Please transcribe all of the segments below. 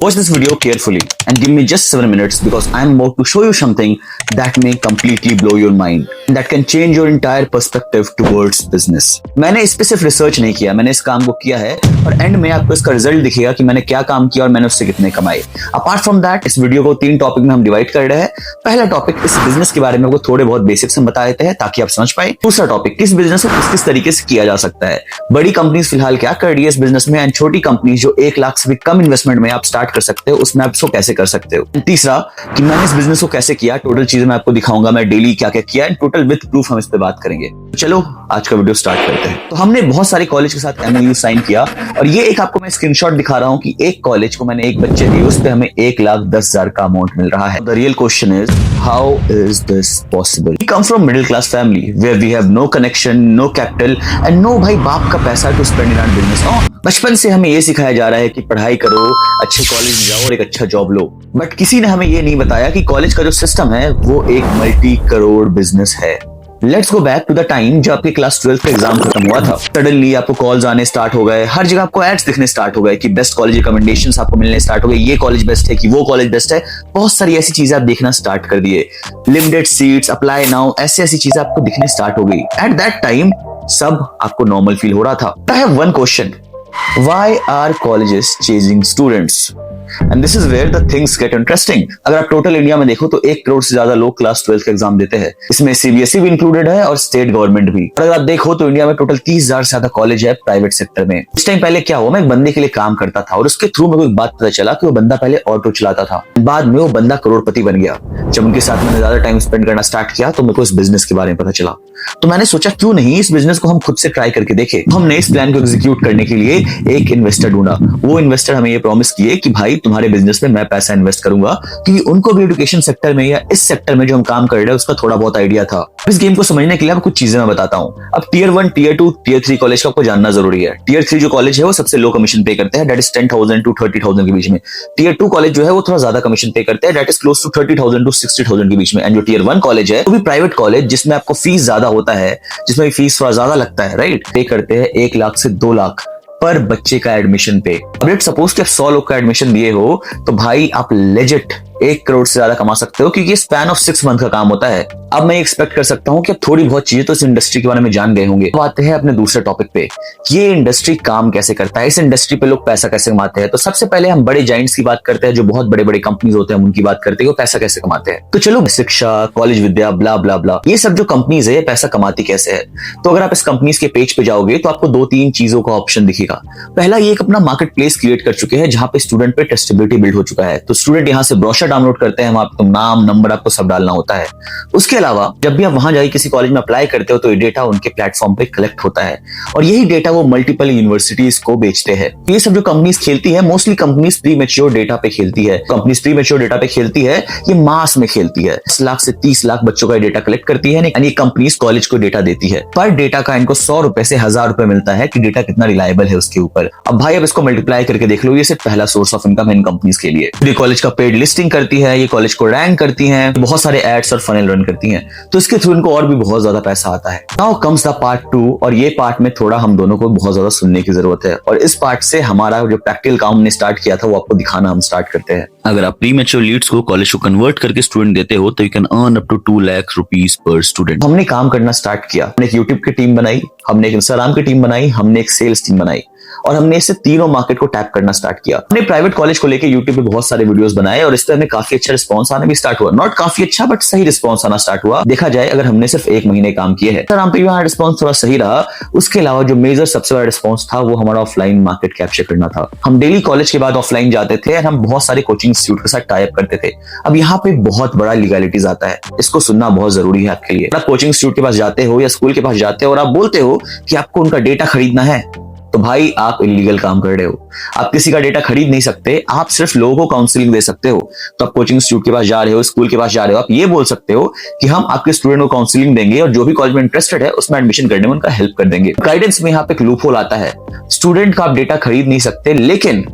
Watch this video carefully and give me just 7 minutes because I am about to show you something that may completely blow your mind, that can change your entire perspective towards business. मैंने इस पे सिर्फ research नहीं किया, मैंने इस काम को किया है और एंड में आपको इसका रिजल्ट दिखेगा कि मैंने क्या काम किया और मैंने उससे कितने कमाए। अपार्ट फ्रॉम दैट इस वीडियो को 3 टॉपिक में हम डिवाइड कर रहे हैं। पहला टॉपिक इस बिजनेस के बारे में आपको थोड़े बहुत बेसिक्स हम बता देते हैं ताकि आप समझ पाए। दूसरा टॉपिक किस बिजनेस को किस तरीके से किया जा सकता है, बड़ी कंपनीज फिलहाल क्या कर रही है इस बिजनेस में एंड छोटी कंपनीज जो 1 लाख से भी कम इन्वेस्टमेंट में आप स्टार्ट कर सकते हो उसमें आप इसको कैसे कर सकते हो। तीसरा कि मैंने इस बिजनेस को कैसे किया, टोटल चीजें मैं आपको दिखाऊंगा, मैं डेली क्या क्या किया एंड टोटल विद प्रूफ हम इस पे बात करेंगे। चलो आज का वीडियो स्टार्ट करते हैं। तो हमने बहुत सारे कॉलेज के साथ MOU साइन किया और ये एक आपको मैं स्क्रीनशॉट दिखा रहा हूं कि एक कॉलेज को मैंने एक बच्चे दिए, उस पे हमें 1,10,000 का अमाउंट मिल रहा है। The real question is how is this possible? We come from middle class family where we have no connection, no capital and no भाई बाप का पैसा to spend in our business. बचपन से हमें ये सिखाया जा रहा है कि पढ़ाई करो, अच्छे कॉलेज में जाओ और एक अच्छा जॉब लो, बट किसी ने हमें ये नहीं बताया कि कॉलेज का जो सिस्टम है वो एक मल्टी करोड़ बिजनेस है। Let's go back to the time जब आपके क्लास 12 का एग्जाम खत्म हुआ था। सडनली आपको कॉल्स आने स्टार्ट हो गए, हर जगह आपको एड्स दिखने स्टार्ट हो गए कि बेस्ट कॉलेज रिकमेंडेशंस आपको मिलने स्टार्ट हो गए, ये कॉलेज बेस्ट है कि वो कॉलेज बेस्ट है। बहुत सारी ऐसी चीजें आप देखना स्टार्ट कर दिए, लिमिटेड सीट्स, अप्लाई नाउ, ऐसी चीजें आपको दिखने स्टार्ट हो गई। एट दैट टाइम सब आपको नॉर्मल फील हो रहा था। I have one question, why are colleges chasing students? And this is where the things get interesting. अगर आप टोटल इंडिया में देखो तो 1 करोड़ से ज्यादा लोग क्लास 12 का एग्जाम देते हैं। इसमें CBSE भी इंक्लूडेड है और स्टेट गवर्नमेंट भी। और अगर आप देखो तो इंडिया में टोटल 30,000 से ज्यादा कॉलेज है प्राइवेट सेक्टर में। उस टाइम पहले क्या हुआ, मैं एक बंदे के लिए काम करता था और उसके थ्रू मेरे को एक बात पता चला कि वो बंदा पहले ऑटो चलाता था, बाद में वो बंदा करोड़पति बन गया। जब उनके साथ मैंने ज्यादा टाइम स्पेंड करना स्टार्ट किया तो मेरे को इस बिजनेस के बारे में पता चला। तो मैंने सोचा क्यों नहीं इस बिजनेस को हम खुद से ट्राई करके देखें। हमने इस प्लान को एग्जीक्यूट करने के लिए एक इन्वेस्टर ढूंढा। वो इन्वेस्टर हमें ये प्रॉमिस किए कि भाई तुम्हारे बिजनेस में मैं पैसा इन्वेस्ट करूंगा, क्योंकि उनको भी एजुकेशन सेक्टर में या इस सेक्टर में जो हम काम कर रहे हैं उसका थोड़ा बहुत आइडिया था। इस गेम को समझने के लिए आपको कुछ चीजें मैं बताता हूं। अब टियर 1, टियर 2, टियर 3 कॉलेज का आपको जानना जरूरी है। टियर 3 जो कॉलेज है वो सबसे लो कमीशन पे करते हैं, दैट इज 10,000 to 30,000 के बीच में। टियर 2 कॉलेज जो है वो थोड़ा ज्यादा कमीशन पे करते हैं, that is close to 30,000 to 60,000 के बीच में। एंड जो टियर 1 कॉलेज है वो भी प्राइवेट कॉलेज जिसमें आपको फीस ज्यादा होता है, जिसमें फीस थोड़ा ज्यादा लगता है, राइट, पे करते हैं 1 लाख से 2 लाख पर बच्चे का एडमिशन पे। अब लेट्स सपोज कि आप 100 लोग का एडमिशन दिए हो तो भाई आप लेजिट 1 करोड़ से ज्यादा कमा सकते हो, क्योंकि ये स्पैन ऑफ 6 मंथ का काम होता है। अब मैं एक्सपेक्ट कर सकता हूं कि आप थोड़ी बहुत चीजें तो इस इंडस्ट्री के बारे में जान गए होंगे। अब आते हैं अपने दूसरे टॉपिक पे, ये इंडस्ट्री काम कैसे करता है, इस इंडस्ट्री पे लोग पैसा कैसे कमाते हैं। तो सबसे पहले हम बड़े जाइंट्स की बात करते हैं, जो बहुत बड़े बड़े कंपनीज होते हैं उनकी बात करते हैं, वो पैसा कैसे कमाते हैं। तो चलो शिक्षा, कॉलेज विद्या, ब्ला ब्ला ब्ला, ये सब जो कंपनीज है पैसा कमाती कैसे है। तो अगर आप इस कंपनीज के पेज पे जाओगे तो आपको 2-3 चीजों का ऑप्शन दिखेगा। पहला, ये एक अपना मार्केट प्लेस क्रिएट कर चुके हैं जहां पे स्टूडेंट पे टेस्टेबिलिटी बिल्ड हो चुका है। तो स्टूडेंट यहाँ से ब्रोशर डाउनलोड करते हैं, वहां पे नाम, नंबर आपको सब डालना होता है। उसके अलावा जब भी आप वहां जाके किसी कॉलेज में अप्लाई करते हो तो ये डेटा उनके प्लेटफॉर्म पे कलेक्ट होता है और यही डेटा वो मल्टीपल यूनिवर्सिटीज को बेचते हैं। ये सब जो कंपनीज खेलती है, mostly companies pre mature data पे खेलती है। कंपनीज प्री मैच्योर डेटा पे खेलती है, ये मास में खेलती है। 10 लाख से 30 लाख बच्चों का डेटा कलेक्ट करती है यानी कंपनीज कॉलेज को डेटा देती है। पर डेटा का इनको 100 रुपए से 1000 रुपए मिलता है कि डेटा कितना रिलायबल है उसके ऊपर। अब भाई अब इसको मल्टीप्लाई करके देख लो, ये सिर्फ पहला सोर्स ऑफ इनकम है इन कंपनीज के लिए। ये कॉलेज का पेड लिस्टिंग करती है, ये कॉलेज को रैंक करती है, बहुत सारे एड्स और फनल रन करती हैं, तो इसके थ्रू इनको और भी बहुत ज्यादा पैसा आता है। नाउ कम्स द पार्ट 2 और ये पार्ट में थोड़ा हम दोनों को बहुत ज्यादा सुनने की जरूरत है और इस पार्ट से हमारा जो प्रैक्टिकल काम हमने स्टार्ट किया था वो आपको दिखाना हम स्टार्ट करते हैं। अगर आप प्री मैच्योर लीड्स को कॉलेज को कन्वर्ट करके स्टूडेंट देते हो तो you can earn up to 2 lakh rupees per student. हमने काम करना स्टार्ट किया, हमने एक यूट्यूब की टीम बनाई, हमने एक इंस्टाग्राम की टीम बनाई, हमने एक सेल्स टीम बनाई और हमने इससे तीनों मार्केट को टैप करना स्टार्ट किया। हमने प्राइवेट कॉलेज को लेके यूट्यूब पे बहुत सारे वीडियोस बनाए और इस पे हमें काफी अच्छा रिस्पांस आना भी स्टार्ट हुआ। नॉट काफी अच्छा बट सही रिस्पांस आना स्टार्ट हुआ। देखा जाए अगर हमने सिर्फ 1 महीने काम किए हैं, इंस्टाग्राम पे भी हमारा रिस्पांस थोड़ा सही रहा। उसके अलावा जो मेजर सबसे बड़ा रिस्पांस था वो हमारा ऑफलाइन मार्केट कैप्चर करना था। हम डेली कॉलेज के बाद ऑफलाइन जाते थे और हम बहुत सारे कोचिंग इंस्टीट्यूट के साथ टाई अप करते थे। अब यहाँ पे बहुत बड़ा लीगलिटीज आता है, इसको सुनना बहुत जरूरी है आपके लिए। आप कोचिंग इंस्टीट्यूट के पास जाते हो या स्कूल के पास जाते हो और आप बोलते हो कि आपको उनका डेटा खरीदना है, तो भाई आप इलीगल काम कर रहे हो। आप किसी का डेटा खरीद नहीं सकते, आप सिर्फ लोगों को काउंसलिंग दे सकते हो। तो आप कोचिंग इंस्टीट्यूट के पास जा रहे हो, स्कूल के पास जा रहे हो, आप ये बोल सकते हो कि हम आपके स्टूडेंट को काउंसलिंग देंगे और जो भी कॉलेज में इंटरेस्टेड है उसमें एडमिशन करने में उनका हेल्प कर देंगे। गाइडेंस में यहाँ पे एक लूप होल आता है, स्टूडेंट का आप डेटा खरीद नहीं सकते, लेकिन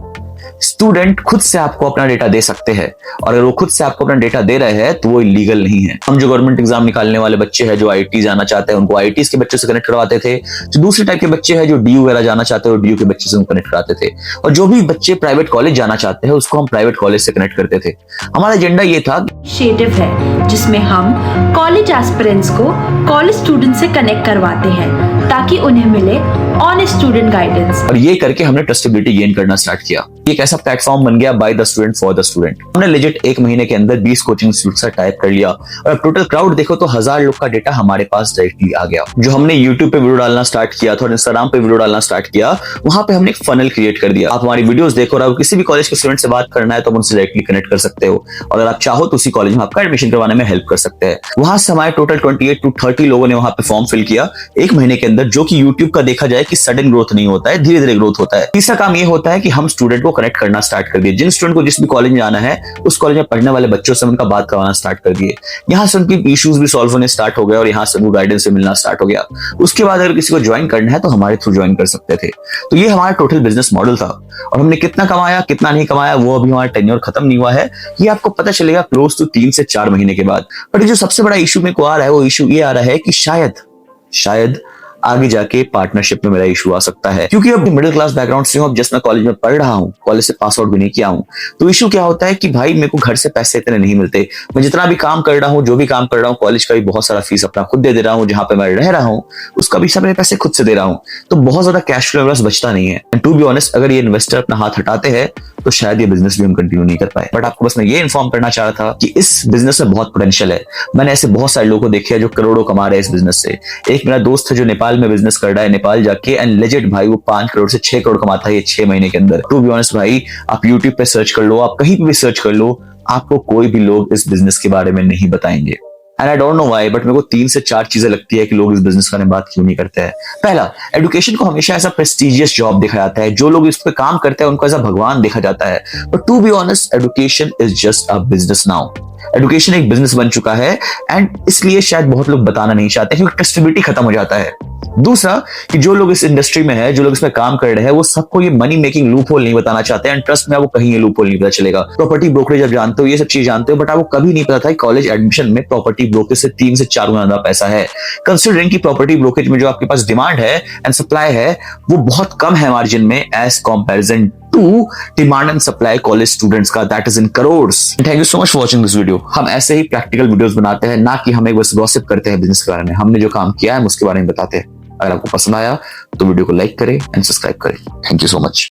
स्टूडेंट खुद से आपको अपना डेटा दे सकते हैं, और अगर वो खुद से आपको अपना डेटा दे रहे हैं तो वो इलीगल नहीं है। हम जो गवर्नमेंट एग्जाम निकालने वाले बच्चे हैं, जो आईटी जाना चाहते हैं, उनको आईटीज के बच्चों से कनेक्ट करवाते थे। जो दूसरे टाइप के बच्चे हैं जो डीयू वगैरह जाना चाहते हैं, वो डीयू के बच्चे से कनेक्ट कराते थे। और जो भी बच्चे प्राइवेट कॉलेज जाना चाहते हैं उसको हम प्राइवेट कॉलेज से कनेक्ट करते थे। हमारा एजेंडा ये था इनिशिएटिव है जिसमें हम कॉलेज एस्पिरेंट्स को कॉलेज स्टूडेंट से कनेक्ट करवाते हैं ताकि उन्हें मिले ऑनेस्ट स्टूडेंट गाइडेंस। और ये करके हमने ट्रस्टेबिलिटी गेन करना स्टार्ट किया। एक ऐसा प्लेटफॉर्म बन गया by the student for the student. हमने लेजिट 1 महीने के अंदर 20 कोचिंग इंस्टीट्यूट से टाइप कर लिया, और अब टोटल क्राउड देखो तो 1000 लोग का डेटा हमारे पास डायरेक्टली आ गया। जो हमने यूट्यूब पे वीडियो डालना स्टार्ट किया था और इंस्टाग्राम पे वीडियो डालना स्टार्ट किया, वहां पे हमने एक फनल क्रिएट कर दिया। आप हमारी वीडियोस देखो, और किसी भी कॉलेज के स्टूडेंट से बात करना है तो उनसे डायरेक्टली कनेक्ट कर सकते हो, और अगर आप चाहो तो उसी कॉलेज में आपका एडमिशन करवाने में हेल्प कर सकते हैं। वहां से हमारे टोटल 28 to 30 लोगों ने वहां पे फॉर्म फिल किया 1 महीने के अंदर, जो कि यूट्यूब का देखा जाए कि सडन ग्रोथ नहीं होता है, धीरे धीरे ग्रोथ होता है। तीसरा काम ये होता है कि हम स्टूडेंट को कनेक्ट करना स्टार्ट कर दिए। जिन स्टूडेंट को जिस भी कॉलेज में जाना है, उस कॉलेज में पढ़ने वाले बच्चों से उनका बात करवाना स्टार्ट कर दिए। यहाँ से उनकी इश्यूज भी सॉल्व होने स्टार्ट हो गए, और यहाँ से उनको गाइडेंस से मिलना स्टार्ट हो गया। उसके बाद अगर किसी को ज्वाइन करना है तो हमारे थ्रू ज्वाइन कर सकते थे। तो ये हमारा टोटल बिजनेस मॉडल था, और हमने कितना कमाया कितना नहीं कमाया वो अभी हमारा टेन्योर खत्म नहीं हुआ है, ये आपको पता चलेगा क्लोज टू 3 से 4 महीने के बाद। बट जो सबसे बड़ा इशू मेरे को आ रहा है, वो इशू ये आ रहा है कि शायद आगे जाके पार्टनरशिप में मेरा इशू आ सकता है, क्योंकि अब मिडिल क्लास बैकग्राउंड से हूं, अब जस्ट मैं कॉलेज में पढ़ रहा हूं, कॉलेज से पास आउट भी नहीं किया हूं। तो इशू क्या होता है कि भाई मेरे को घर से पैसे इतने नहीं मिलते। मैं जितना भी काम कर रहा हूं, जो भी काम कर रहा हूं, कॉलेज का भी बहुत सारा फीस अपना खुद दे रहा हूं, जहां पे मैं रह रहा हूं उसका भी सब मेरे पैसे खुद से दे रहा हूं। तो बहुत ज्यादा कैश फ्लो मेरे पास बचता नहीं है। टू बी ऑनेस्ट, अगर ये इन्वेस्टर अपना हाथ हटाते हैं तो शायद ये बिजनेस भी हम कंटिन्यू नहीं कर पाए। बट आपको बस मैं ये इन्फॉर्म करना चाह रहा था कि इस बिजनेस में बहुत पोटेंशियल है। मैंने ऐसे बहुत सारे लोगों को देखे हैं जो करोड़ों कमा रहे हैं इस बिजनेस से। एक मेरा दोस्त है जो नेपाल में बिजनेस कर रहा है, नेपाल जाके, एंड लेजेंड भाई वो 5 करोड़ से 6 करोड़ कमाता है ये 6 महीने के अंदर। टू बी ऑनेस्ट भाई, आप यूट्यूब पे सर्च कर लो, आप कहीं पे भी सर्च कर लो, आपको कोई भी लोग इस बिजनेस के बारे में नहीं बताएंगे। And I don't know why, but मेरे को 3 से 4 चीजें लगती है कि लोग इस बिजनेस के बारे में बात क्यों नहीं करते हैं। पहला, एजुकेशन को हमेशा ऐसा प्रेस्टिजियस जॉब देखा जाता है, जो लोग इस पे काम करते हैं उनको ऐसा भगवान देखा जाता है। But to be honest, education is just a business now. Education एक बिजनेस बन चुका है, एंड इसलिए शायद बहुत लोग बताना नहीं चाहते क्योंकि ट्रस्टेबिलिटी खत्म हो जाता है। दूसरा, कि जो लोग इस इंडस्ट्री में है, जो लोग इसमें काम कर रहे हैं, वो सबको ये मनी मेकिंग लूप होल नहीं बताना चाहते, एंड ट्रस्ट में आपको कहीं ये लूप होल नहीं पता चलेगा। प्रॉपर्टी ब्रोकरेज आप जानते हो, ये सब चीज जानते हो, बट आपको कभी नहीं पता था कि कॉलेज एडमिशन में प्रॉपर्टी ब्रोकरेज से 3 से 4 गुना ज्यादा पैसा है। कंसिडरिंग की प्रॉपर्टी ब्रोकरेज में जो आपके पास डिमांड है एंड सप्लाई है वो बहुत कम है मार्जिन में, as comparison to demand and supply college students का, that is in crores. Thank you so much for watching this video. हम ऐसे ही प्रैक्टिकल वीडियोस बनाते हैं, ना कि हम एक बस गॉसिप करते हैं बिजनेस के बारे में। हमने जो काम किया है हम उसके बारे में बताते हैं। अगर आपको पसंद आया तो वीडियो को लाइक करें एंड सब्सक्राइब करें। Thank you so much.